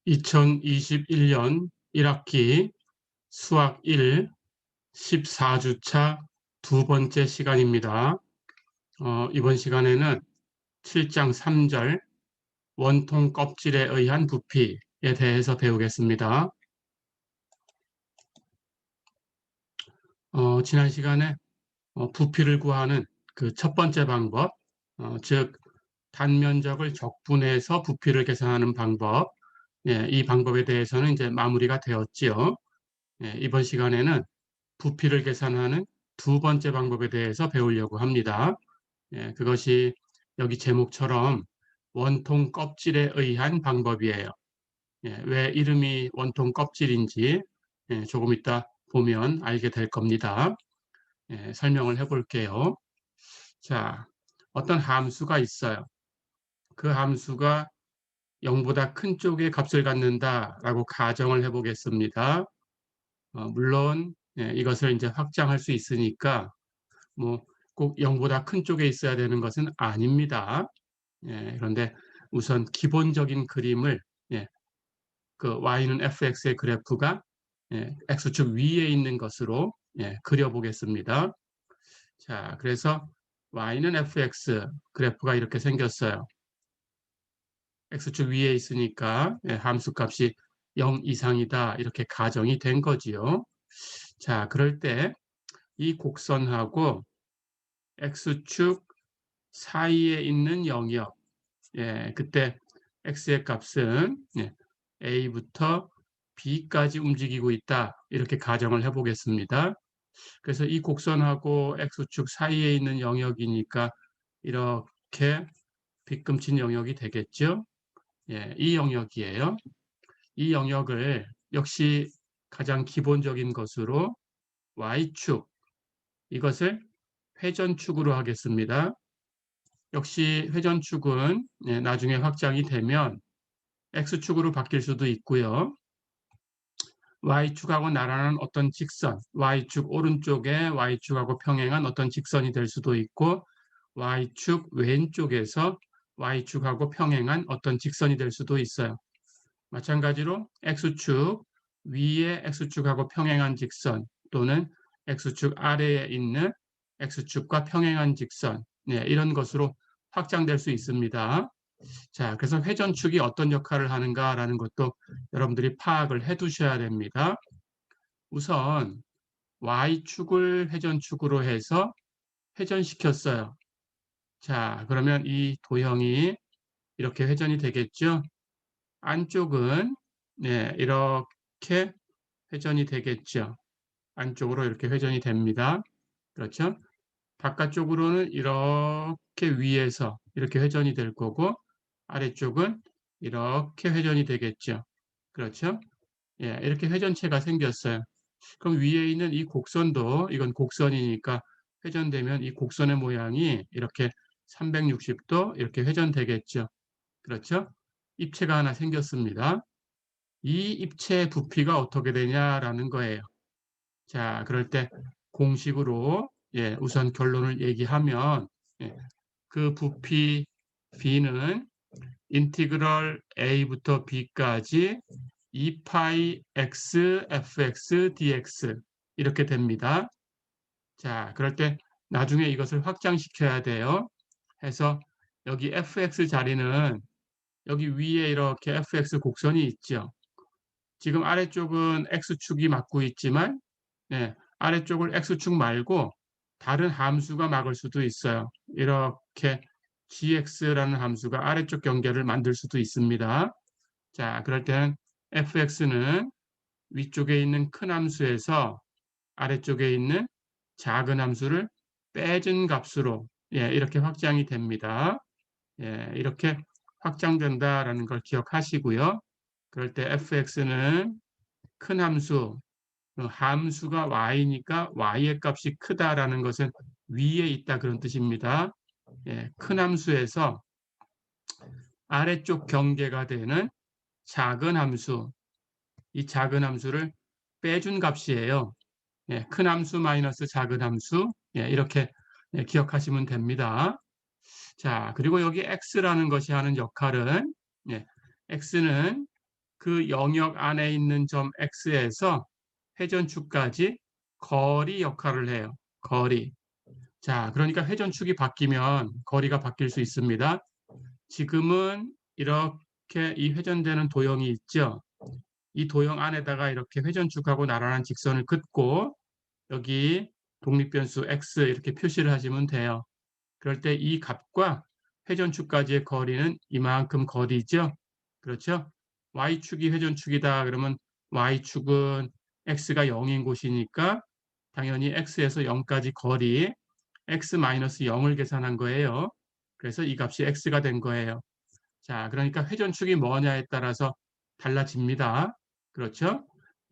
2021년 1학기 수학 1 14주차 두 번째 시간입니다. 이번 시간에는 7장 3절 원통 껍질에 의한 부피에 대해서 배우겠습니다. 지난 시간에 부피를 구하는 그 첫 번째 방법, 즉 단면적을 적분해서 부피를 계산하는 방법, 이 방법에 대해서는 이제 마무리가 되었지요. 이번 시간에는 부피를 계산하는 두 번째 방법에 대해서 배우려고 합니다. 그것이 여기 제목처럼 원통 껍질에 의한 방법이에요. 왜 이름이 원통 껍질인지 조금 이따 보면 알게 될 겁니다. 설명을 해볼게요. 자, 어떤 함수가 있어요. 그 함수가 0보다 큰 쪽의 값을 갖는다라고 가정을 해보겠습니다. 물론 이것을 이제 확장할 수 있으니까 뭐 꼭 0보다 큰 쪽에 있어야 되는 것은 아닙니다. 그런데 우선 기본적인 그림을 그 y는 fx의 그래프가 x축 위에 있는 것으로 그려보겠습니다. 자, 그래서 y는 fx 그래프가 이렇게 생겼어요. x축 위에 있으니까 함수값이 0 이상이다 이렇게 가정이 된 거지요. 자, 그럴 때 이 곡선하고 x축 사이에 있는 영역, 그때 x의 값은 a부터 b까지 움직이고 있다 이렇게 가정을 해보겠습니다. 그래서 이 곡선하고 x축 사이에 있는 영역이니까 이렇게 빗금친 영역이 되겠죠. 이 영역이에요. 이 영역을 역시 가장 기본적인 것으로 y축, 이것을 회전축으로 하겠습니다. 역시 회전축은 나중에 확장이 되면 x축으로 바뀔 수도 있고요. y축하고 나란한 어떤 직선, y축 오른쪽에 y축하고 평행한 어떤 직선이 될 수도 있고 y축 왼쪽에서 y축하고 평행한 어떤 직선이 될 수도 있어요. 마찬가지로 x축 위에 x축하고 평행한 직선 또는 x축 아래에 있는 x축과 평행한 직선, 이런 것으로 확장될 수 있습니다. 자, 그래서 회전축이 어떤 역할을 하는가라는 것도 여러분들이 파악을 해 두셔야 됩니다. 우선 y축을 회전축으로 해서 회전시켰어요. 자, 그러면 이 도형이 이렇게 회전이 되겠죠? 안쪽은 이렇게 회전이 되겠죠. 안쪽으로 이렇게 회전이 됩니다. 그렇죠? 바깥쪽으로는 이렇게 위에서 이렇게 회전이 될 거고 아래쪽은 이렇게 회전이 되겠죠. 그렇죠? 이렇게 회전체가 생겼어요. 그럼 위에 있는 이 곡선도 이건 곡선이니까 회전되면 이 곡선의 모양이 이렇게 360도 이렇게 회전되겠죠. 그렇죠? 입체가 하나 생겼습니다. 이 입체의 부피가 어떻게 되냐라는 거예요. 자, 그럴 때 공식으로 우선 결론을 얘기하면 그 부피 B는 인티그럴 A부터 B까지 2파이 x fx dx 이렇게 됩니다. 자, 그럴 때 나중에 이것을 확장시켜야 돼요. 해서 여기 fx 자리는 여기 위에 이렇게 fx 곡선이 있죠. 지금 아래쪽은 x축이 막고 있지만 아래쪽을 x축 말고 다른 함수가 막을 수도 있어요. 이렇게 gx라는 함수가 아래쪽 경계를 만들 수도 있습니다. 자, 그럴 때는 fx는 위쪽에 있는 큰 함수에서 아래쪽에 있는 작은 함수를 빼준 값으로 이렇게 확장이 됩니다. 이렇게 확장된다라는 걸 기억하시고요. 그럴 때 fx는 큰 함수, 함수가 y니까 y의 값이 크다라는 것은 위에 있다 그런 뜻입니다. 큰 함수에서 아래쪽 경계가 되는 작은 함수, 이 작은 함수를 빼준 값이에요. 큰 함수 마이너스 작은 함수, 이렇게 기억하시면 됩니다. 자, 그리고 여기 x라는 것이 하는 역할은 x는 그 영역 안에 있는 점 x에서 회전축까지 거리 역할을 해요. 거리. 자, 그러니까 회전축이 바뀌면 거리가 바뀔 수 있습니다. 지금은 이렇게 이 회전되는 도형이 있죠. 이 도형 안에다가 이렇게 회전축하고 나란한 직선을 긋고 여기 독립변수 x 이렇게 표시를 하시면 돼요. 그럴 때 이 값과 회전축까지의 거리는 이만큼 거리죠. 그렇죠? y축이 회전축이다 그러면 y축은 x가 0인 곳이니까 당연히 x에서 0까지 거리 x-0을 계산한 거예요. 그래서 이 값이 x가 된 거예요. 자, 그러니까 회전축이 뭐냐에 따라서 달라집니다. 그렇죠?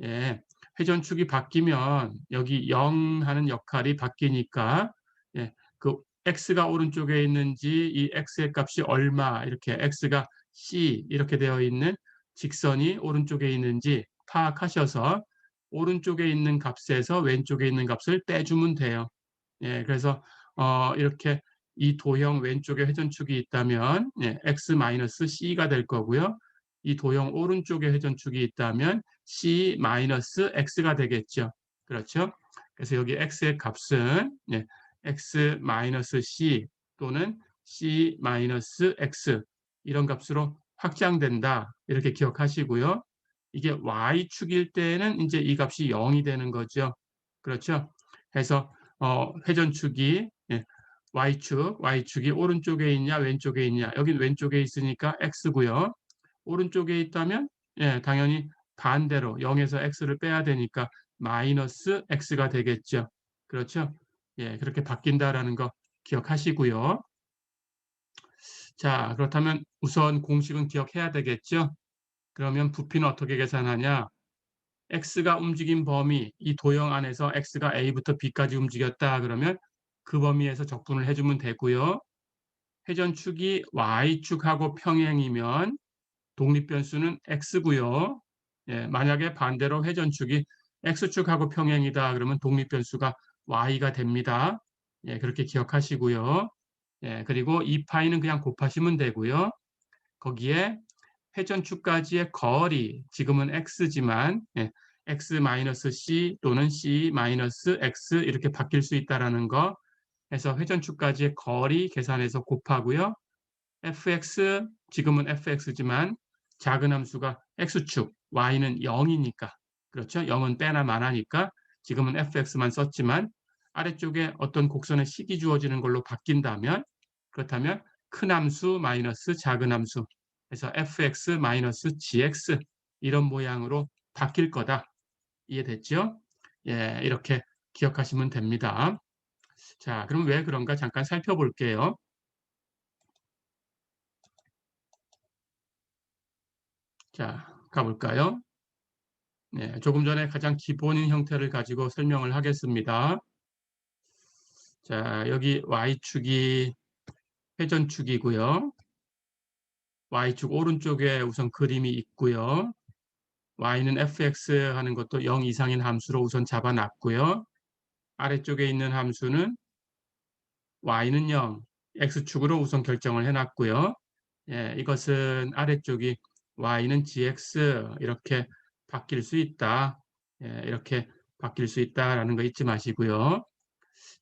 예, 회전축이 바뀌면 여기 0 하는 역할이 바뀌니까 예, 그 x가 오른쪽에 있는지 이 x의 값이 얼마 이렇게 x가 c 이렇게 되어 있는 직선이 오른쪽에 있는지 파악하셔서 오른쪽에 있는 값에서 왼쪽에 있는 값을 떼주면 돼요. 예, 그래서 이렇게 이 도형 왼쪽에 회전축이 있다면 예, x-c가 될 거고요. 이 도형 오른쪽에 회전축이 있다면 c-x가 되겠죠. 그렇죠? 그래서 여기 x의 값은 예, x-c 또는 c-x 이런 값으로 확장된다. 이렇게 기억하시고요. 이게 y축일 때는 이제 이 값이 0이 되는 거죠. 그렇죠? 해서 회전축이 예, y축이 오른쪽에 있냐 왼쪽에 있냐 여기 왼쪽에 있으니까 x고요. 오른쪽에 있다면 예, 당연히 반대로 0에서 x를 빼야 되니까 마이너스 x가 되겠죠. 그렇죠? 예, 그렇게 바뀐다라는 거 기억하시고요. 자, 그렇다면 우선 공식은 기억해야 되겠죠? 그러면 부피는 어떻게 계산하냐? x가 움직인 범위, 이 도형 안에서 x가 a부터 b까지 움직였다 그러면 그 범위에서 적분을 해주면 되고요. 회전축이 y축하고 평행이면 독립변수는 x고요. 예, 만약에 반대로 회전축이 x축하고 평행이다 그러면 독립변수가 y가 됩니다. 예, 그렇게 기억하시고요. 예, 그리고 이 파이는 그냥 곱하시면 되고요. 거기에 회전축까지의 거리, 지금은 x지만 예, x-c 또는 c-x 이렇게 바뀔 수 있다는 거 해서 회전축까지의 거리 계산해서 곱하고요. fx, 지금은 fx지만 작은 함수가 x축, y는 0이니까 그렇죠? 0은 빼나 마나니까 지금은 fx만 썼지만 아래쪽에 어떤 곡선의 식이 주어지는 걸로 바뀐다면 그렇다면 큰 함수 마이너스 작은 함수 그래서 fx 마이너스 gx 이런 모양으로 바뀔 거다. 이해됐죠? 예, 이렇게 기억하시면 됩니다. 자, 그럼 왜 그런가 잠깐 살펴볼게요. 자, 가볼까요? 네, 조금 전에 가장 기본인 형태를 가지고 설명을 하겠습니다. 자, 여기 y축이 회전축이고요. y축 오른쪽에 우선 그림이 있고요. y는 fx 하는 것도 0 이상인 함수로 우선 잡아놨고요. 아래쪽에 있는 함수는 y는 0, x축으로 우선 결정을 해놨고요. 예, 이것은 아래쪽이 y는 gx 이렇게 바뀔 수 있다. 예, 이렇게 바뀔 수 있다라는 거 잊지 마시고요.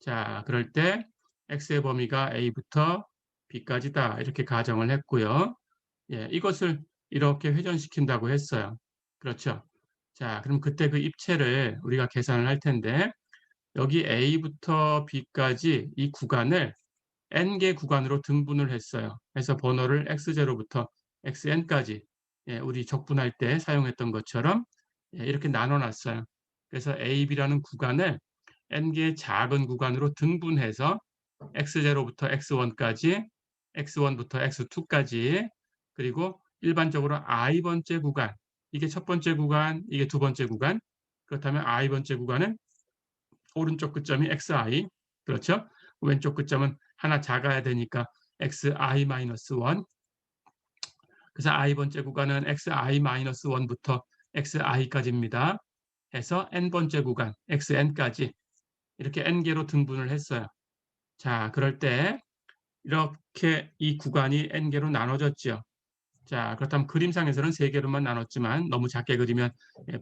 자, 그럴 때 x의 범위가 a부터 b까지다 이렇게 가정을 했고요. 예, 이것을 이렇게 회전시킨다고 했어요. 그렇죠? 자, 그럼 그때 그 입체를 우리가 계산을 할 텐데 여기 a부터 b까지 이 구간을 n개 구간으로 등분을 했어요. 그래서 번호를 x0부터 xn까지 예, 우리 적분할 때 사용했던 것처럼 예, 이렇게 나눠놨어요. 그래서 a, b라는 구간을 n개의 작은 구간으로 등분해서 x0부터 x1까지, x1부터 x2까지 그리고 일반적으로 i번째 구간, 이게 첫 번째 구간, 이게 두 번째 구간 그렇다면 i번째 구간은 오른쪽 끝점이 xi, 그렇죠? 왼쪽 끝점은 하나 작아야 되니까 xi-1 그래서 i번째 구간은 xi-1부터 xi까지입니다. 해서 n번째 구간 xn까지 이렇게 n개로 등분을 했어요. 자, 그럴 때 이렇게 이 구간이 n개로 나눠졌죠. 자, 그렇다면 그림상에서는 3개로만 나눴지만 너무 작게 그리면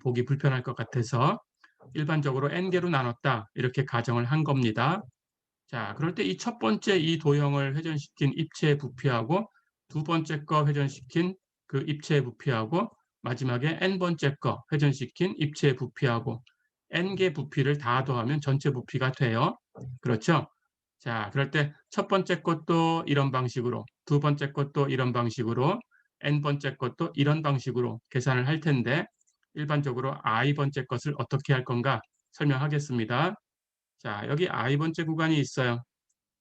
보기 불편할 것 같아서 일반적으로 n개로 나눴다 이렇게 가정을 한 겁니다. 자, 그럴 때 이 첫 번째 이 도형을 회전시킨 입체의 부피하고 두 번째 거 회전시킨 그 입체의 부피하고 마지막에 n번째 거 회전시킨 입체의 부피하고 n개 부피를 다 더하면 전체 부피가 돼요. 그렇죠? 자, 그럴 때 첫 번째 것도 이런 방식으로, 두 번째 것도 이런 방식으로, n번째 것도 이런 방식으로 계산을 할 텐데 일반적으로 i번째 것을 어떻게 할 건가 설명하겠습니다. 자, 여기 i번째 구간이 있어요.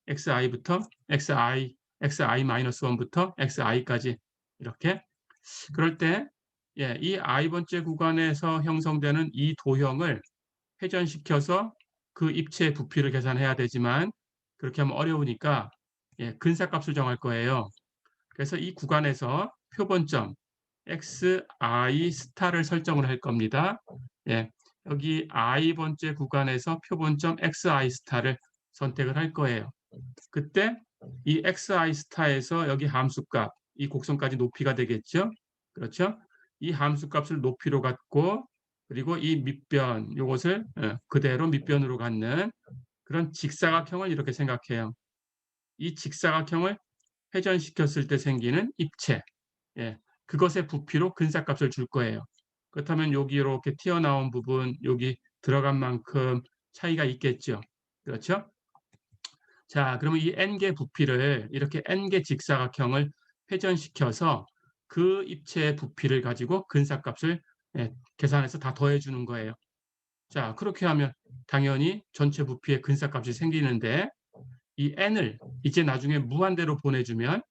xi부터 xi-1부터 xi까지 이렇게. 그럴 때 이 i번째 구간에서 형성되는 이 도형을 회전시켜서 그 입체의 부피를 계산해야 되지만 그렇게 하면 어려우니까 근사값을 정할 거예요. 그래서 이 구간에서 표본점 xi 스타를 설정을 할 겁니다. 여기 i번째 구간에서 표본점 xi 스타를 선택을 할 거예요. 그때 이 xi 스타에서 여기 함수값, 이 곡선까지 높이가 되겠죠? 그렇죠? 이 함수값을 높이로 갖고 그리고 이 밑변, 요것을 그대로 밑변으로 갖는 그런 직사각형을 이렇게 생각해요. 이 직사각형을 회전시켰을 때 생기는 입체, 그것의 부피로 근사값을 줄 거예요. 그렇다면 여기 이렇게 튀어나온 부분, 여기 들어간 만큼 차이가 있겠죠. 그렇죠? 자, 그러면 이 n개 부피를 이렇게 n개 직사각형을 회전시켜서 그 입체의 부피를 가지고 근사값을 계산해서 다 더해주는 거예요. 자, 그렇게 하면 당연히 전체 부피의 근사값이 생기는데 이 n을 이제 나중에 무한대로 보내주면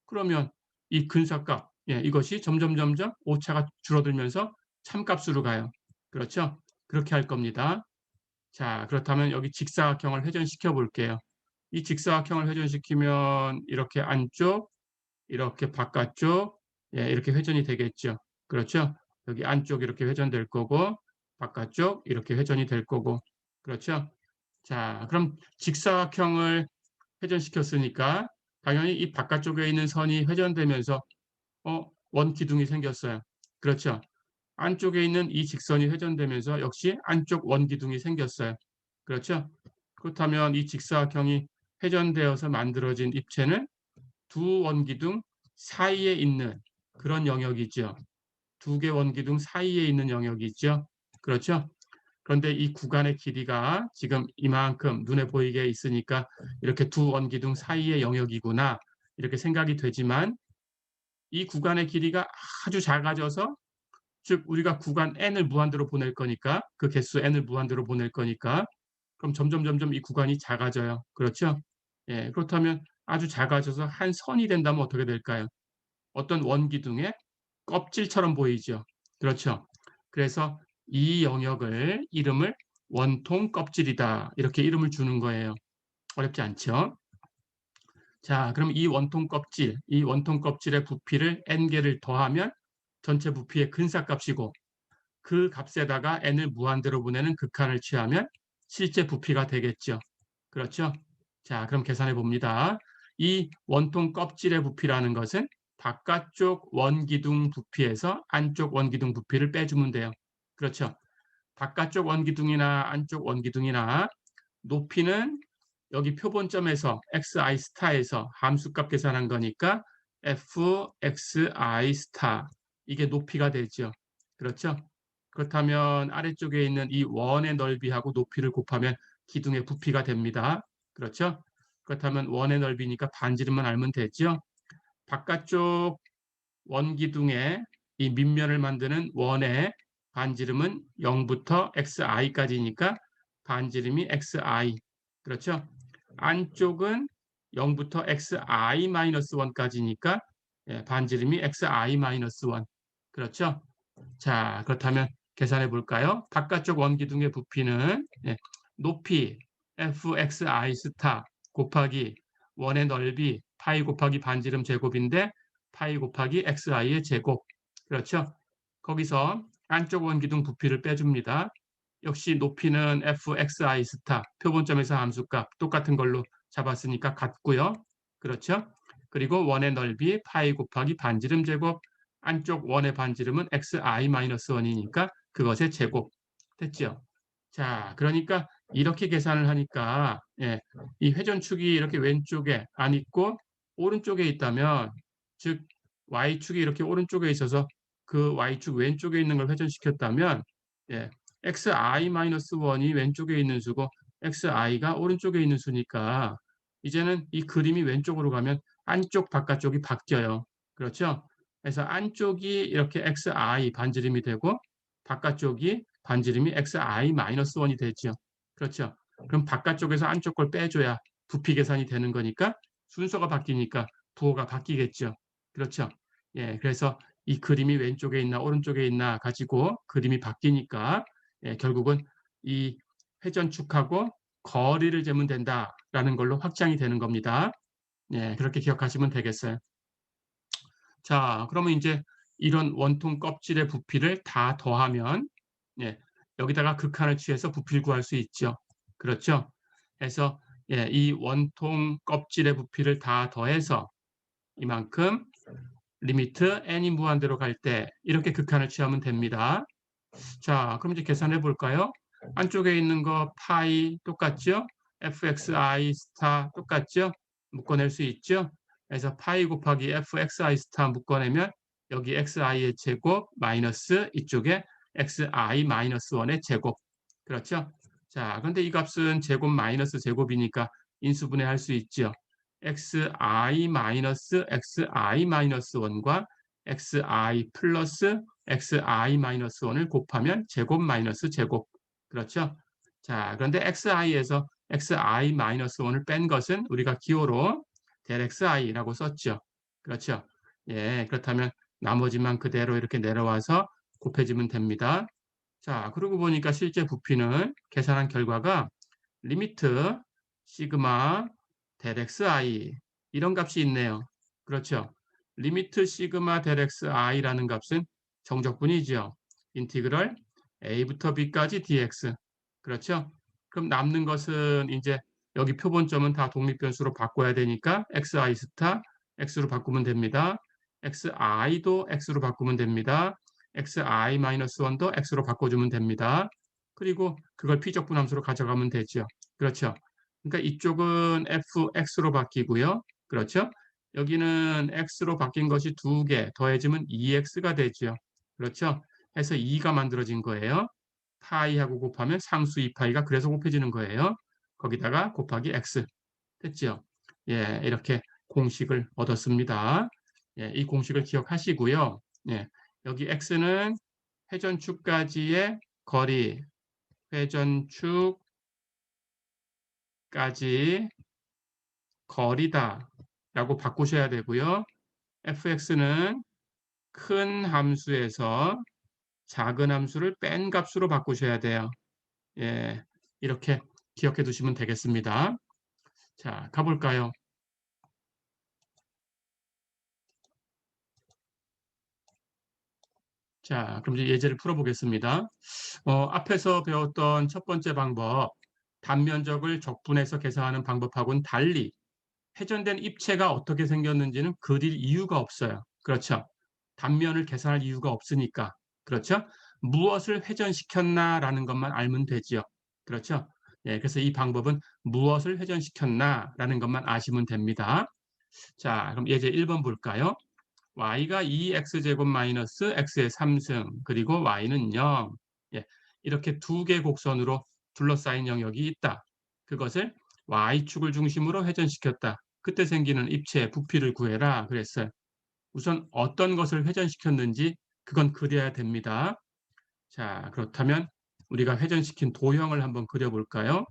그러면 이 근사값, 이것이 점점 오차가 줄어들면서 참값으로 가요. 그렇죠? 그렇게 할 겁니다. 자, 그렇다면 여기 직사각형을 회전시켜 볼게요. 이 직사각형을 회전시키면 이렇게 안쪽, 이렇게 바깥쪽, 이렇게 회전이 되겠죠. 그렇죠? 여기 안쪽 이렇게 회전될 거고, 바깥쪽 이렇게 회전이 될 거고, 그렇죠? 자, 그럼 직사각형을 회전시켰으니까 당연히 이 바깥쪽에 있는 선이 회전되면서 원기둥이 생겼어요. 그렇죠? 안쪽에 있는 이 직선이 회전되면서 역시 안쪽 원기둥이 생겼어요. 그렇죠? 그렇다면 이 직사각형이 회전되어서 만들어진 입체는 두 원기둥 사이에 있는 그런 영역이죠. 두 개 원기둥 사이에 있는 영역이죠. 그렇죠? 그런데 이 구간의 길이가 지금 이만큼 눈에 보이게 있으니까 이렇게 두 원기둥 사이의 영역이구나 이렇게 생각이 되지만 이 구간의 길이가 아주 작아져서 즉 우리가 구간 n을 무한대로 보낼 거니까 그 개수 n을 무한대로 보낼 거니까 그럼 점점 이 구간이 작아져요. 그렇죠? 그렇다면 아주 작아져서 한 선이 된다면 어떻게 될까요? 어떤 원기둥의 껍질처럼 보이죠. 그렇죠? 그래서 이 영역을 이름을 원통 껍질이다. 이렇게 이름을 주는 거예요. 어렵지 않죠? 자, 그럼 이 원통 껍질, 이 원통 껍질의 부피를 n개를 더하면 전체 부피의 근사값이고 그 값에다가 n을 무한대로 보내는 극한을 취하면 실제 부피가 되겠죠. 그렇죠? 자, 그럼 계산해 봅니다. 이 원통 껍질의 부피라는 것은 바깥쪽 원기둥 부피에서 안쪽 원기둥 부피를 빼주면 돼요. 그렇죠? 바깥쪽 원기둥이나 안쪽 원기둥이나 높이는 여기 표본점에서 xi 스타에서 함수값 계산한 거니까 fxi 스타 이게 높이가 되죠. 그렇죠? 그렇다면 아래쪽에 있는 이 원의 넓이하고 높이를 곱하면 기둥의 부피가 됩니다. 그렇죠? 그렇다면 원의 넓이니까 반지름만 알면 되죠. 바깥쪽 원기둥의 이 밑면을 만드는 원의 반지름은 0부터 xi까지니까 반지름이 xi. 그렇죠? 안쪽은 0부터 xi-1까지니까 반지름이 xi-1. 그렇죠? 자, 그렇다면 계산해 볼까요? 바깥쪽 원기둥의 부피는 높이 fxi 스타 곱하기 원의 넓이 파이 곱하기 반지름 제곱인데 파이 곱하기 xi의 제곱. 그렇죠? 거기서 안쪽 원기둥 부피를 빼줍니다. 역시 높이는 fxi 스타 표본점에서 함수값 똑같은 걸로 잡았으니까 같고요. 그렇죠? 그리고 원의 넓이 파이 곱하기 반지름 제곱, 안쪽 원의 반지름은 xi-1이니까 그것의 제곱. 됐죠? 자, 그러니까 이렇게 계산을 하니까 예, 이 회전축이 이렇게 왼쪽에 안 있고 오른쪽에 있다면, 즉 y축이 이렇게 오른쪽에 있어서 그 y축 왼쪽에 있는 걸 회전시켰다면, 예, xi-1이 왼쪽에 있는 수고 xi가 오른쪽에 있는 수니까 이제는 이 그림이 왼쪽으로 가면 안쪽 바깥쪽이 바뀌어요. 그렇죠? 그래서 안쪽이 이렇게 xi 반지름이 되고 바깥쪽이 반지름이 xi-1이 되죠. 그렇죠? 그럼 바깥쪽에서 안쪽 걸 빼줘야 부피 계산이 되는 거니까 순서가 바뀌니까 부호가 바뀌겠죠. 그렇죠? 예, 그래서 이 그림이 왼쪽에 있나 오른쪽에 있나 가지고 그림이 바뀌니까 예, 결국은 이 회전축하고 거리를 재면 된다라는 걸로 확장이 되는 겁니다. 예, 그렇게 기억하시면 되겠어요. 자, 그러면 이제 이런 원통 껍질의 부피를 다 더하면 예, 여기다가 극한을 취해서 부피를 구할 수 있죠. 그렇죠? 그래서 예, 이 원통 껍질의 부피를 다 더해서 이만큼 리미트 n이 무한대로 갈 때 이렇게 극한을 취하면 됩니다. 자, 그럼 이제 계산해 볼까요? 안쪽에 있는 거 파이 똑같죠? fxi 스타 똑같죠? 묶어낼 수 있죠? 그래서 파이 곱하기 fxi 스타 묶어내면 여기 xi의 제곱 마이너스 이쪽에 xi 마이너스 1의 제곱. 그렇죠? 자, 그런데 이 값은 제곱 마이너스 제곱이니까 인수분해할 수 있죠. xi 마이너스 xi 마이너스 1과 xi 플러스 xi-1을 곱하면 제곱 마이너스 제곱. 그렇죠? 자, 그런데 xi에서 xi-1을 뺀 것은 우리가 기호로 del xi라고 썼죠. 그렇죠? 예, 그렇다면 나머지만 그대로 이렇게 내려와서 곱해지면 됩니다. 자, 그러고 보니까 실제 부피는 계산한 결과가 리미트 시그마 del xi 이런 값이 있네요. 그렇죠? 리미트 시그마 del xi라는 값은 정적분이죠. 인티그럴 a부터 b까지 dx. 그렇죠? 그럼 남는 것은 이제 여기 표본점은 다 독립변수로 바꿔야 되니까 xi 스타 x로 바꾸면 됩니다. xi도 x로 바꾸면 됩니다. xi-1도 x로 바꿔주면 됩니다. 그리고 그걸 피적분함수로 가져가면 되죠. 그렇죠? 그러니까 이쪽은 fx로 바뀌고요. 그렇죠? 여기는 x로 바뀐 것이 2개 더해지면 2x가 되죠. 그렇죠? 해서 2가 만들어진 거예요. 파이하고 곱하면 상수 2파이가 그래서 곱해지는 거예요. 거기다가 곱하기 x. 됐죠? 예, 이렇게 공식을 얻었습니다. 예, 이 공식을 기억하시고요. 예, 여기 x는 회전축까지의 거리, 회전축까지 거리다 라고 바꾸셔야 되고요. fx는 큰 함수에서 작은 함수를 뺀 값으로 바꾸셔야 돼요. 예, 이렇게 기억해 두시면 되겠습니다. 자, 가볼까요? 자, 그럼 이제 예제를 풀어보겠습니다. 앞에서 배웠던 첫 번째 방법, 단면적을 적분해서 계산하는 방법하고는 달리 회전된 입체가 어떻게 생겼는지는 그릴 이유가 없어요. 그렇죠? 단면을 계산할 이유가 없으니까. 그렇죠? 무엇을 회전시켰나라는 것만 알면 되죠. 그렇죠? 예, 그래서 이 방법은 무엇을 회전시켰나라는 것만 아시면 됩니다. 자, 그럼 예제 1번 볼까요? y가 2x제곱 마이너스 x의 3승 그리고 y는 0. 예, 이렇게 두 개 곡선으로 둘러싸인 영역이 있다. 그것을 y축을 중심으로 회전시켰다. 그때 생기는 입체의 부피를 구해라 그랬어요. 우선 어떤 것을 회전시켰는지 그건 그려야 됩니다. 자, 그렇다면 우리가 회전시킨 도형을 한번 그려볼까요?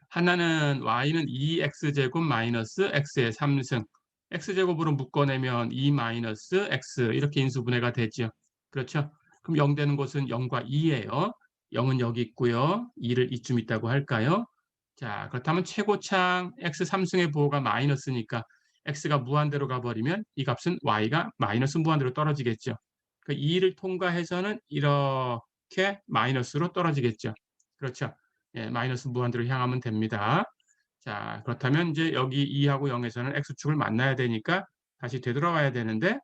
하나는 y는 2x제곱 마이너스 x의 3승. x제곱으로 묶어내면 2 마이너스 x 이렇게 인수분해가 되죠. 그렇죠? 그럼 0 되는 곳은 0과 2예요. 0은 여기 있고요. 2를 이쯤 있다고 할까요? 자, 그렇다면 최고창 x 3승의 부호가 마이너스니까 x가 무한대로 가버리면 이 값은 y가 마이너스 무한대로 떨어지겠죠. 그 2를 통과해서는 이렇게 마이너스로 떨어지겠죠. 그렇죠? 예, 마이너스 무한대로 향하면 됩니다. 자, 그렇다면 이제 여기 2하고 0에서는 x축을 만나야 되니까 다시 되돌아가야 되는데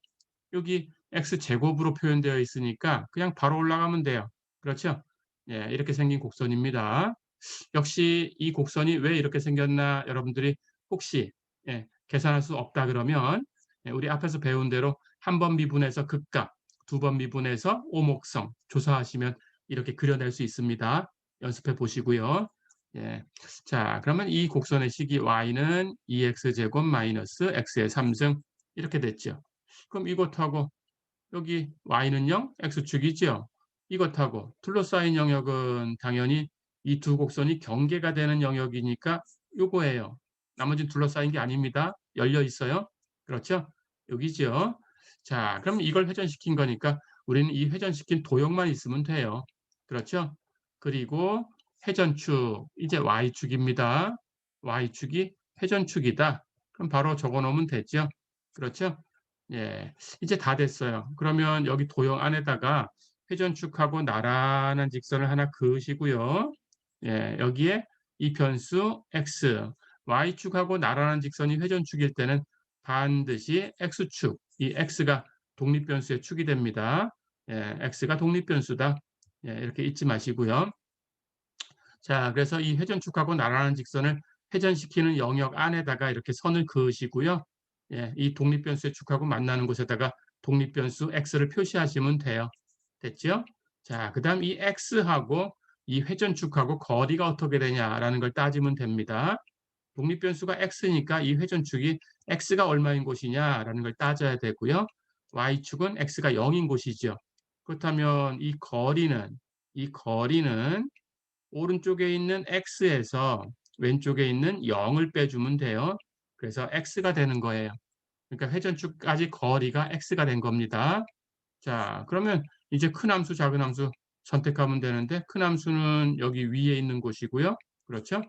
여기 x제곱으로 표현되어 있으니까 그냥 바로 올라가면 돼요. 그렇죠? 예, 이렇게 생긴 곡선입니다. 역시 이 곡선이 왜 이렇게 생겼나 여러분들이 혹시 계산할 수 없다 그러면 우리 앞에서 배운 대로 한 번 미분해서 극각, 두 번 미분해서 오목성 조사하시면 이렇게 그려낼 수 있습니다. 연습해 보시고요. 예. 자, 그러면 이 곡선의 식이 y는 2x제곱 마이너스 x의 3승 이렇게 됐죠. 그럼 이것하고 여기 y는 0, x축이죠. 이것하고 둘러싸인 영역은 당연히 이 두 곡선이 경계가 되는 영역이니까 요거예요. 나머지는 둘러싸인 게 아닙니다. 열려 있어요. 그렇죠? 여기죠. 자, 그럼 이걸 회전시킨 거니까 우리는 이 회전시킨 도형만 있으면 돼요. 그렇죠? 그리고 회전축, 이제 y축입니다. y축이 회전축이다. 그럼 바로 적어 놓으면 되죠. 그렇죠? 예, 이제 다 됐어요. 그러면 여기 도형 안에다가 회전축하고 나란한 직선을 하나 그으시고요. 예, 여기에 이 변수 x, y축하고 나란한 직선이 회전축일 때는 반드시 x축, 이 x가 독립변수의 축이 됩니다. 예, x가 독립변수다. 예, 이렇게 잊지 마시고요. 자, 그래서 이 회전축하고 나란한 직선을 회전시키는 영역 안에다가 이렇게 선을 그으시고요. 예, 이 독립변수의 축하고 만나는 곳에다가 독립변수 x를 표시하시면 돼요. 됐죠? 자, 그 다음 이 x하고 이 회전축하고 거리가 어떻게 되냐라는 걸 따지면 됩니다. 독립변수가 x니까 이 회전축이 x가 얼마인 곳이냐라는 걸 따져야 되고요. y축은 x가 0인 곳이죠. 그렇다면 이 거리는 오른쪽에 있는 x에서 왼쪽에 있는 0을 빼주면 돼요. 그래서 x가 되는 거예요. 그러니까 회전축까지 거리가 x가 된 겁니다. 자, 그러면 이제 큰 함수, 작은 함수 선택하면 되는데 큰 함수는 여기 위에 있는 곳이고요. 그렇죠?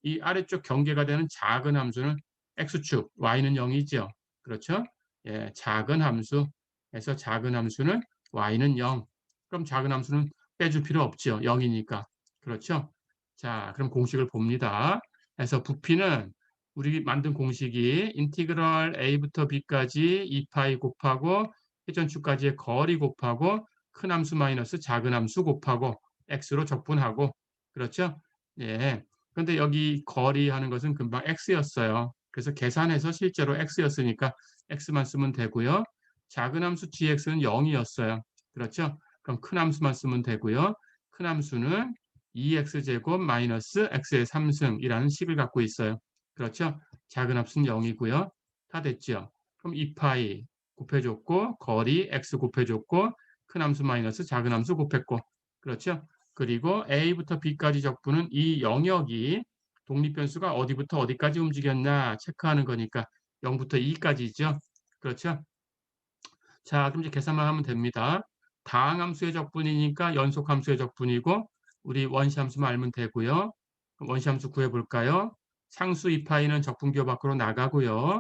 이 아래쪽 경계가 되는 작은 함수는 x축, y는 0이죠. 그렇죠? 예, 작은 함수에서 작은 함수는 y는 0. 그럼 작은 함수는 빼줄 필요 없죠. 0이니까. 그렇죠? 자, 그럼 공식을 봅니다. 그래서 부피는 우리 만든 공식이 인티그럴 a부터 b까지 2파이 곱하고 회전축까지의 거리 곱하고 큰 함수 마이너스 작은 함수 곱하고 x로 적분하고 그렇죠? 예. 그런데 여기 거리 하는 것은 금방 x였어요. 그래서 계산해서 실제로 x였으니까 x만 쓰면 되고요. 작은 함수 gx는 0이었어요. 그렇죠? 그럼 큰 함수만 쓰면 되고요. 큰 함수는 2x제곱 마이너스 x의 3승이라는 식을 갖고 있어요. 그렇죠? 작은 합수는 0이고요. 다 됐죠? 그럼 2파이 곱해줬고 거리 x 곱해줬고 큰 함수 마이너스 작은 함수 곱했고 그렇죠? 그리고 a부터 b까지 적분은 이 영역이 독립변수가 어디부터 어디까지 움직였나 체크하는 거니까 0부터 2까지죠. 그렇죠? 자, 그럼 이제 계산만 하면 됩니다. 다항함수의 적분이니까 연속함수의 적분이고 우리 원시함수만 알면 되고요. 원시함수 구해볼까요? 상수 2파이는 적분기호 밖으로 나가고요.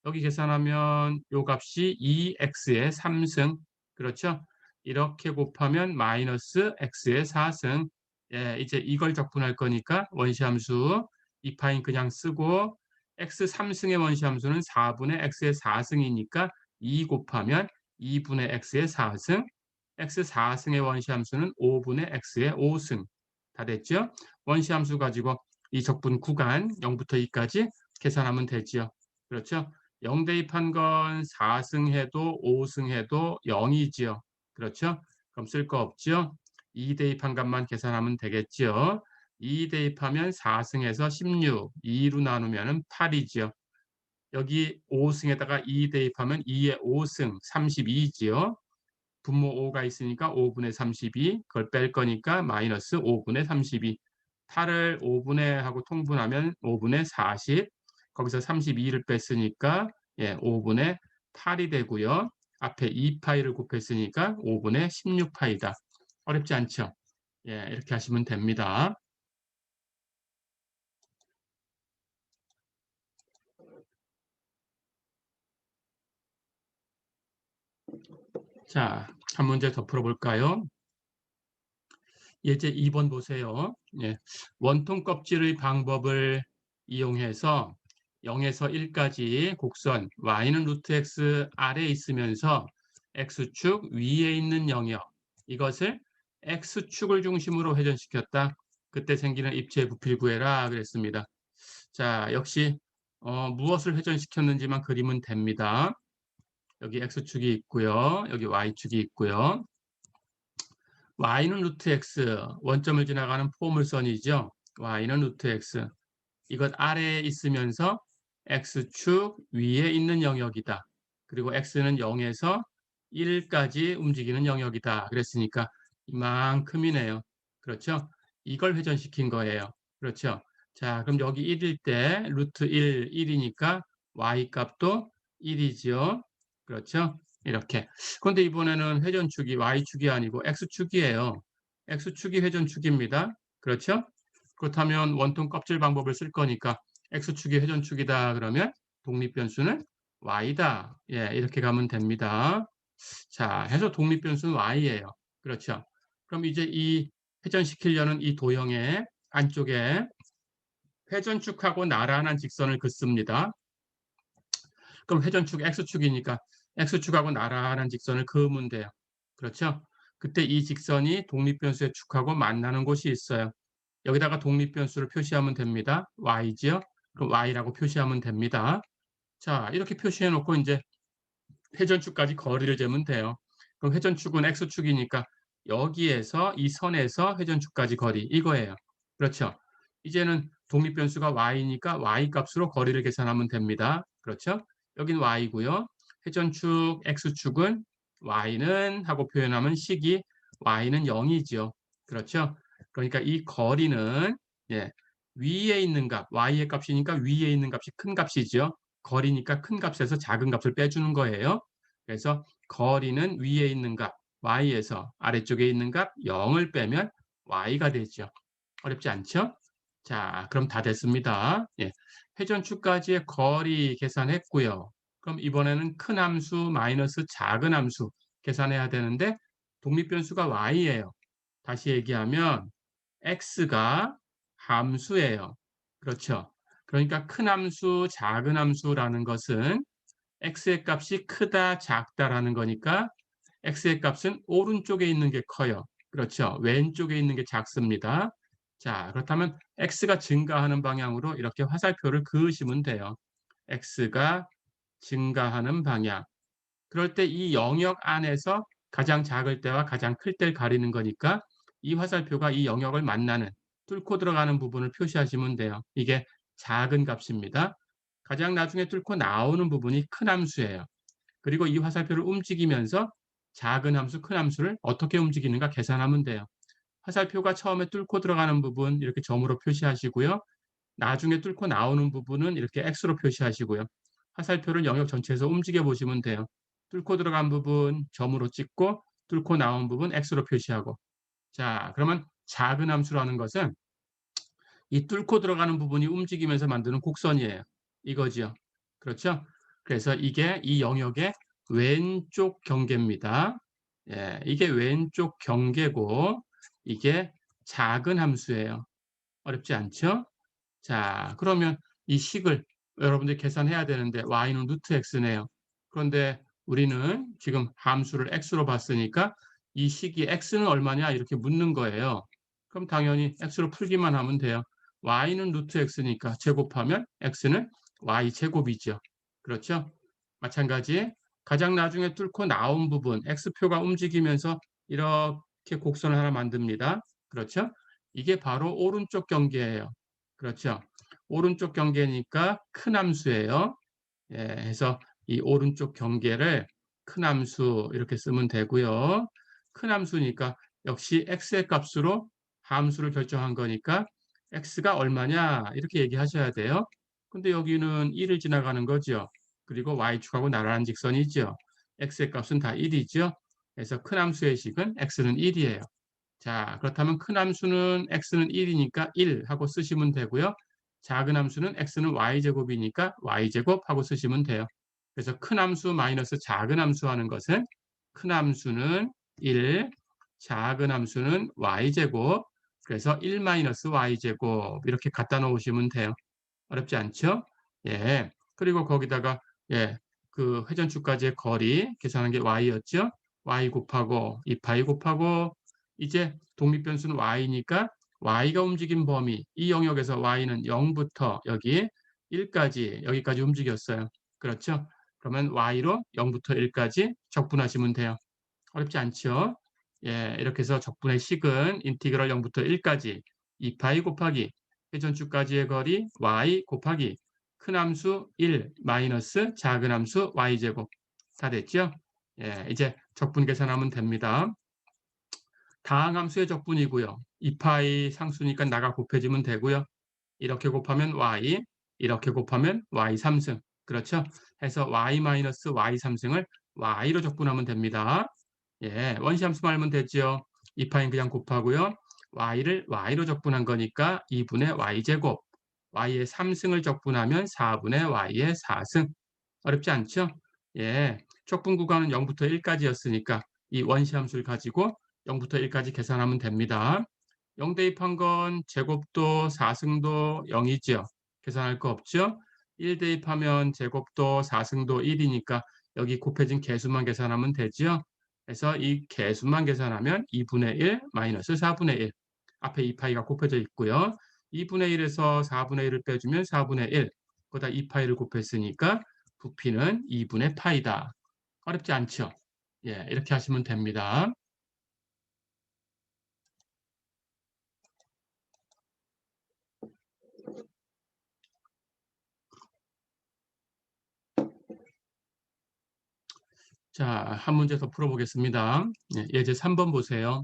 여기 계산하면 요 값이 2x의 3승. 그렇죠? 이렇게 곱하면 마이너스 x의 4승. 예, 이제 이걸 적분할 거니까 원시함수 2파이는 그냥 쓰고 x 3승의 원시함수는 4분의 x의 4승이니까 2 곱하면 2분의 x의 4승, x 4승의 원시함수는 5분의 x의 5승. 다 됐죠? 원시함수 가지고 이 적분 구간 0부터 2까지 계산하면 되죠. 그렇죠? 0 대입한 건 4승 해도 5승 해도 0이지요. 그렇죠? 그럼 쓸 거 없죠? 2 대입한 값만 계산하면 되겠죠. 2 대입하면 4승에서 16, 2로 나누면 8이지요. 여기 5승에다가 2 대입하면 2의 5승 32지요. 분모 5가 있으니까 5분의 32, 그걸 뺄 거니까 마이너스 5분의 32. 8을 5분의 하고 통분하면 5분의 40. 거기서 32를 뺐으니까 5분의 8이 되고요. 앞에 2파이를 곱했으니까 5분의 16파이다. 어렵지 않죠? 예, 이렇게 하시면 됩니다. 자, 한 문제 더 풀어볼까요? 예제 2번 보세요. 예, 원통 껍질의 방법을 이용해서 0에서 1까지 곡선 y는 루트 x 아래에 있으면서 x축 위에 있는 영역, 이것을 x축을 중심으로 회전시켰다. 그때 생기는 입체 부피를 구해라 그랬습니다. 자, 역시 무엇을 회전시켰는지만 그리면 됩니다. 여기 x축이 있고요. 여기 y축이 있고요. y는 루트 x, 원점을 지나가는 포물선이죠. y는 루트 x. 이것 아래에 있으면서 x축 위에 있는 영역이다. 그리고 x는 0에서 1까지 움직이는 영역이다. 그랬으니까 이만큼이네요. 그렇죠? 이걸 회전시킨 거예요. 그렇죠? 자, 그럼 여기 1일 때 루트 1, 1이니까 y 값도 1이죠. 그렇죠? 이렇게. 그런데 이번에는 회전축이 y축이 아니고 x축이에요. x축이 회전축입니다. 그렇죠? 그렇다면 원통 껍질 방법을 쓸 거니까 x축이 회전축이다 그러면 독립변수는 y다. 예, 이렇게 가면 됩니다. 자, 해서 독립변수는 y예요. 그렇죠? 그럼 이제 이 회전시키려는 이 도형의 안쪽에 회전축하고 나란한 직선을 긋습니다. 그럼 회전축 x축이니까 x축하고 나란한 직선을 그으면 돼요. 그렇죠? 그때 이 직선이 독립변수의 축하고 만나는 곳이 있어요. 여기다가 독립변수를 표시하면 됩니다. y지요? 그럼 y라고 표시하면 됩니다. 자, 이렇게 표시해 놓고 이제 회전축까지 거리를 재면 돼요. 그럼 회전축은 x축이니까 여기에서 이 선에서 회전축까지 거리 이거예요. 그렇죠? 이제는 독립변수가 y니까 y 값으로 거리를 계산하면 됩니다. 그렇죠? 여긴 y고요. 회전축 x축은 y는 하고 표현하면 식이 y는 0이죠. 그렇죠? 그러니까 이 거리는 예, 위에 있는 값, y의 값이니까 위에 있는 값이 큰 값이죠. 거리니까 큰 값에서 작은 값을 빼주는 거예요. 그래서 거리는 위에 있는 값, y에서 아래쪽에 있는 값 0을 빼면 y가 되죠. 어렵지 않죠? 자, 그럼 다 됐습니다. 예, 회전축까지의 거리 계산했고요. 그럼 이번에는 큰 함수 마이너스 작은 함수 계산해야 되는데 독립변수가 y예요. 다시 얘기하면 x가 함수예요. 그렇죠? 그러니까 큰 함수, 작은 함수라는 것은 x의 값이 크다, 작다라는 거니까 x의 값은 오른쪽에 있는 게 커요. 그렇죠? 왼쪽에 있는 게 작습니다. 자, 그렇다면 x가 증가하는 방향으로 이렇게 화살표를 그으시면 돼요. x가 증가하는 방향. 그럴 때 이 영역 안에서 가장 작을 때와 가장 클 때를 가리는 거니까 이 화살표가 이 영역을 만나는 뚫고 들어가는 부분을 표시하시면 돼요. 이게 작은 값입니다. 가장 나중에 뚫고 나오는 부분이 큰 함수예요. 그리고 이 화살표를 움직이면서 작은 함수, 큰 함수를 어떻게 움직이는가 계산하면 돼요. 화살표가 처음에 뚫고 들어가는 부분 이렇게 점으로 표시하시고요. 나중에 뚫고 나오는 부분은 이렇게 X로 표시하시고요. 화살표를 영역 전체에서 움직여 보시면 돼요. 뚫고 들어간 부분 점으로 찍고 뚫고 나온 부분 X로 표시하고. 자, 그러면 작은 함수라는 것은 이 뚫고 들어가는 부분이 움직이면서 만드는 곡선이에요. 이거지요. 그렇죠? 그래서 이게 이 영역의 왼쪽 경계입니다. 예, 이게 왼쪽 경계고 이게 작은 함수예요. 어렵지 않죠? 자, 그러면 이 식을 여러분들이 계산해야 되는데 y는 루트 x네요. 그런데 우리는 지금 함수를 x로 봤으니까 이 식이 x는 얼마냐 이렇게 묻는 거예요. 그럼 당연히 x로 풀기만 하면 돼요. y는 루트 x니까 제곱하면 x는 y 제곱이죠. 그렇죠? 마찬가지 가장 나중에 뚫고 나온 부분 x표가 움직이면서 이렇게 곡선을 하나 만듭니다. 그렇죠? 이게 바로 오른쪽 경계예요. 그렇죠? 오른쪽 경계니까 큰 함수예요. 예, 해서 이 오른쪽 경계를 큰 함수 이렇게 쓰면 되고요. 큰 함수니까 역시 x의 값으로 함수를 결정한 거니까 x가 얼마냐 이렇게 얘기하셔야 돼요. 근데 여기는 1을 지나가는 거죠. 그리고 y축하고 나란한 직선이죠. x의 값은 다 1이죠. 그래서 큰 함수의 식은 x는 1이에요. 자, 그렇다면 큰 함수는 x는 1이니까 1 하고 쓰시면 되고요. 작은 함수는 x는 y제곱이니까 y제곱 하고 쓰시면 돼요. 그래서 큰 함수 마이너스 작은 함수 하는 것은 큰 함수는 1, 작은 함수는 y제곱, 그래서 1 마이너스 y제곱 이렇게 갖다 놓으시면 돼요. 어렵지 않죠? 예. 그리고 거기다가 예, 그 회전축까지의 거리 계산한 게 y였죠? y 곱하고 2파이 곱하고 이제 독립변수는 y니까 y가 움직인 범위 이 영역에서 y는 0부터 여기 1까지 여기까지 움직였어요. 그렇죠? 그러면 y로 0부터 1까지 적분하시면 돼요. 어렵지 않죠? 예, 이렇게 해서 적분의 식은 인티그럴 0부터 1까지 2파이 곱하기 회전축까지의 거리 y 곱하기 큰 함수 1 마이너스 작은 함수 y제곱 다 됐죠? 예, 이제 적분 계산하면 됩니다. 다항함수의 적분이고요. 2파이 상수니까 나가 곱해지면 되고요. 이렇게 곱하면 y, 이렇게 곱하면 y 3승. 그렇죠? 해서 y 마이너스 y 3승을 y로 적분하면 됩니다. 예, 원시함수 말면 되죠. 2파인 그냥 곱하고요. y를 y로 적분한 거니까 2분의 y제곱. y의 3승을 적분하면 4분의 y의 4승. 어렵지 않죠? 예, 적분 구간은 0부터 1까지였으니까 이 원시함수를 가지고 0부터 1까지 계산하면 됩니다. 0 대입한 건 제곱도 4승도 0이죠. 계산할 거 없죠? 1 대입하면 제곱도 4승도 1이니까 여기 곱해진 개수만 계산하면 되죠. 그래서 이 개수만 계산하면 2분의 1 마이너스 4분의 1. 앞에 2파이가 곱해져 있고요. 2분의 1에서 4분의 1을 빼주면 4분의 1. 거기다 2파이를 곱했으니까 부피는 2분의 파이다. 어렵지 않죠? 예, 이렇게 하시면 됩니다. 자, 한 문제 더 풀어보겠습니다. 예, 예제 3번 보세요.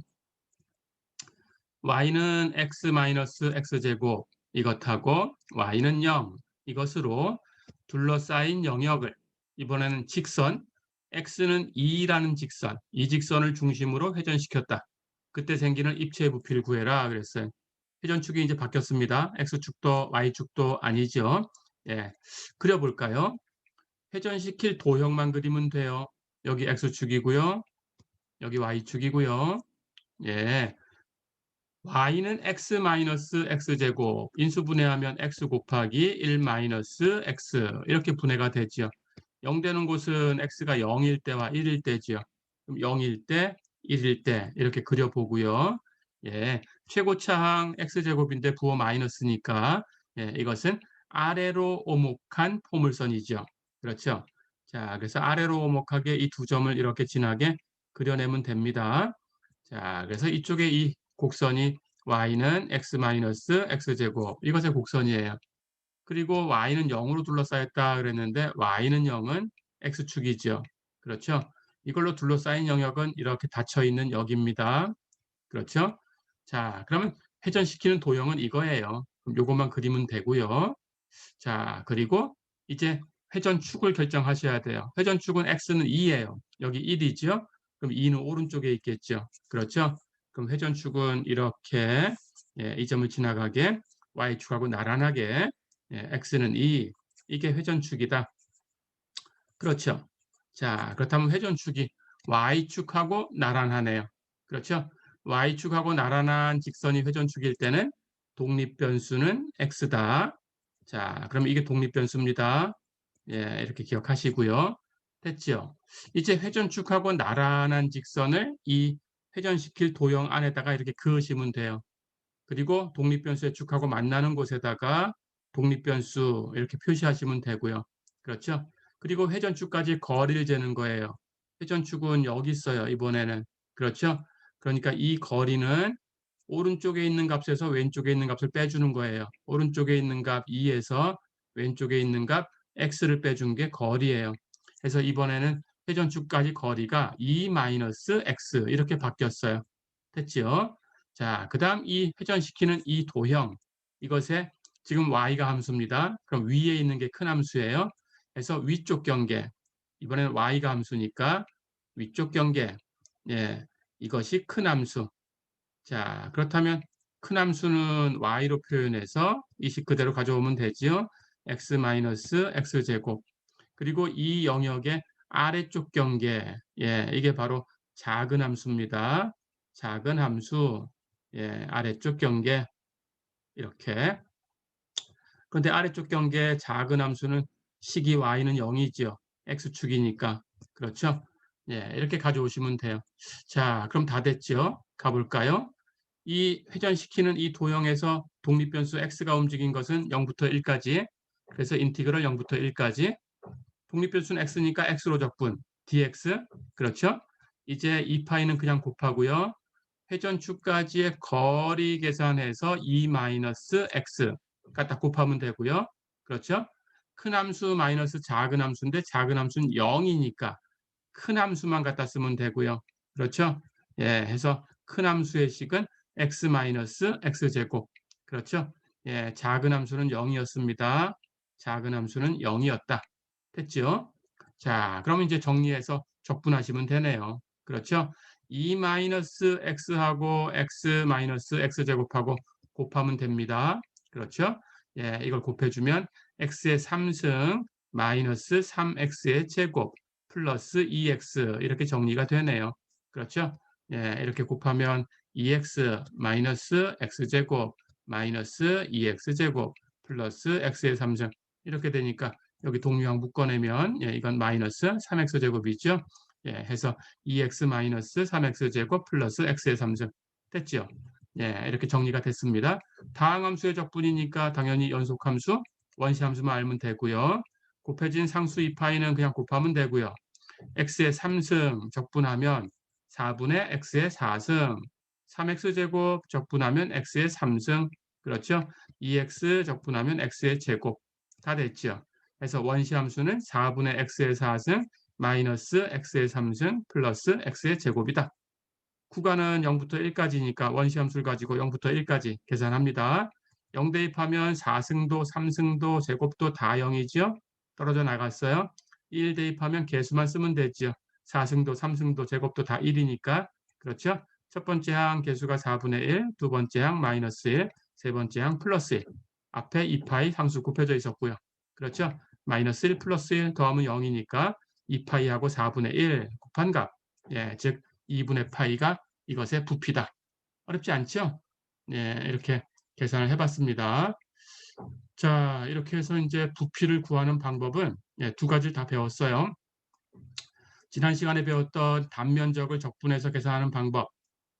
y는 x-x제곱 이것하고 y는 0 이것으로 둘러싸인 영역을 이번에는 직선 x는 2라는 직선 이 직선을 중심으로 회전시켰다. 그때 생기는 입체의 부피를 구해라 그랬어요. 회전축이 이제 바뀌었습니다. x축도 y축도 아니죠. 예, 그려볼까요? 회전시킬 도형만 그리면 돼요. 여기 x축이고요. 여기 y축이고요. 예, y는 x-x제곱 인수분해하면 x 곱하기 1 마이너스 x 이렇게 분해가 되죠. 0 되는 곳은 x가 0일 때와 1일 때죠. 그럼 0일 때, 1일 때 이렇게 그려보고요. 예, 최고차항 x제곱인데 부호 마이너스니까 예, 이것은 아래로 오목한 포물선이죠. 그렇죠? 자, 그래서 아래로 오목하게 이 두 점을 이렇게 진하게 그려내면 됩니다. 자, 그래서 이쪽에 이 곡선이 y는 x-x제곱 이것의 곡선이에요. 그리고 y는 0으로 둘러싸였다 그랬는데 y는 0은 x축이죠. 그렇죠? 이걸로 둘러싸인 영역은 이렇게 닫혀 있는 역입니다. 그렇죠? 자, 그러면 회전시키는 도형은 이거예요. 그럼 요것만 그리면 되고요. 자, 그리고 이제 회전축을 결정하셔야 돼요. 회전축은 x는 2예요. 여기 1이죠? 그럼 2는 오른쪽에 있겠죠. 그렇죠? 그럼 회전축은 이렇게 예, 이 점을 지나가게 y축하고 나란하게 예, x는 2. 이게 회전축이다. 그렇죠? 자, 그렇다면 회전축이 y축하고 나란하네요. 그렇죠? y축하고 나란한 직선이 회전축일 때는 독립변수는 x다. 자, 그럼 이게 독립변수입니다. 예, 이렇게 기억하시고요. 됐죠? 이제 회전축하고 나란한 직선을 이 회전시킬 도형 안에다가 이렇게 그으시면 돼요. 그리고 독립변수의 축하고 만나는 곳에다가 독립변수 이렇게 표시하시면 되고요. 그렇죠? 그리고 회전축까지 거리를 재는 거예요. 회전축은 여기 있어요. 이번에는. 그렇죠? 그러니까 이 거리는 오른쪽에 있는 값에서 왼쪽에 있는 값을 빼주는 거예요. 오른쪽에 있는 값 2에서 왼쪽에 있는 값 x를 빼준 게 거리예요. 그래서 이번에는 회전축까지 거리가 2-x 이렇게 바뀌었어요. 됐죠? 자, 그 다음 이 회전시키는 이 도형 이것에 지금 y가 함수입니다. 그럼 위에 있는 게 큰 함수예요. 그래서 위쪽 경계 이번에는 y가 함수니까 위쪽 경계 예, 이것이 큰 함수. 자, 그렇다면 큰 함수는 y로 표현해서 이 식 그대로 가져오면 되지요. x-x제곱. 그리고 이 영역의 아래쪽 경계, 예, 이게 바로 작은 함수입니다. 작은 함수, 예, 아래쪽 경계, 이렇게. 그런데 아래쪽 경계 작은 함수는 식이 y는 0이죠. x축이니까. 그렇죠? 예, 이렇게 가져오시면 돼요. 자, 그럼 다 됐죠? 가볼까요? 이 회전시키는 이 도형에서 독립변수 x가 움직인 것은 0부터 1까지. 그래서 인티그럴 0부터 1까지. 독립변수는 x니까 x로 적분. dx. 그렇죠? 이제 2파이는 그냥 곱하고요. 회전축까지의 거리 계산해서 2-x 갖다 곱하면 되고요. 그렇죠? 큰 함수 마이너스 작은 함수인데 작은 함수는 0이니까 큰 함수만 갖다 쓰면 되고요. 그렇죠? 예, 해서 큰 함수의 식은 x-x제곱. 그렇죠? 예, 작은 함수는 0이었습니다. 작은 함수는 0이었다. 됐죠? 자, 그럼 이제 정리해서 적분하시면 되네요. 그렇죠? 2-x하고 x-x제곱하고 곱하면 됩니다. 그렇죠? 예, 이걸 곱해주면 x의 3승 마이너스 3x의 제곱 플러스 2x 이렇게 정리가 되네요. 그렇죠? 예, 이렇게 곱하면 2x 마이너스 x제곱 마이너스 2x제곱 플러스 x의 3승 이렇게 되니까 여기 동류항 묶어내면 예, 이건 마이너스 3x제곱이죠. 예, 해서 2x 마이너스 3x제곱 플러스 x의 3승 됐죠? 예, 이렇게 정리가 됐습니다. 다항함수의 적분이니까 당연히 연속함수, 원시함수만 알면 되고요. 곱해진 상수 2파이는 그냥 곱하면 되고요. x의 3승 적분하면 4분의 x의 4승, 3x제곱 적분하면 x의 3승, 그렇죠? 2x 적분하면 x의 제곱 다 됐죠? 그래서 원시함수는 4분의 x의 4승 마이너스 x의 3승 플러스 x의 제곱이다. 구간은 0부터 1까지니까 원시함수를 가지고 0부터 1까지 계산합니다. 0 대입하면 4승도 3승도 제곱도 다 0이죠? 떨어져 나갔어요. 1 대입하면 개수만 쓰면 되죠. 4승도 3승도 제곱도 다 1이니까. 그렇죠? 첫 번째 항 개수가 4분의 1, 두 번째 항 마이너스 1, 세 번째 항 플러스 1. 앞에 2파이 상수 곱해져 있었고요. 그렇죠? 마이너스 1 플러스 1 더하면 0이니까 2파이하고 4분의 1 곱한 값. 예, 즉 2분의 파이가 이것의 부피다. 어렵지 않죠? 예, 이렇게 계산을 해봤습니다. 자, 이렇게 해서 이제 부피를 구하는 방법은 예, 두 가지를 다 배웠어요. 지난 시간에 배웠던 단면적을 적분해서 계산하는 방법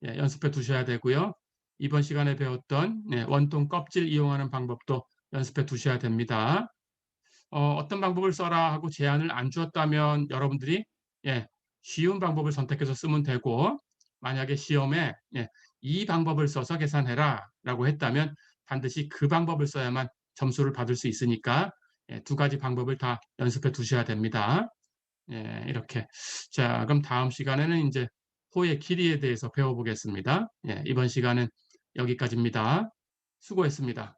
예, 연습해 두셔야 되고요. 이번 시간에 배웠던 예, 원통 껍질 이용하는 방법도 연습해 두셔야 됩니다. 어떤 방법을 써라 하고 제한을 안 주었다면 여러분들이 예, 쉬운 방법을 선택해서 쓰면 되고 만약에 시험에 예, 이 방법을 써서 계산해라 라고 했다면 반드시 그 방법을 써야만 점수를 받을 수 있으니까 예, 두 가지 방법을 다 연습해 두셔야 됩니다. 예, 이렇게. 자, 그럼 다음 시간에는 이제 호의 길이에 대해서 배워보겠습니다. 예, 이번 시간은 여기까지입니다. 수고했습니다.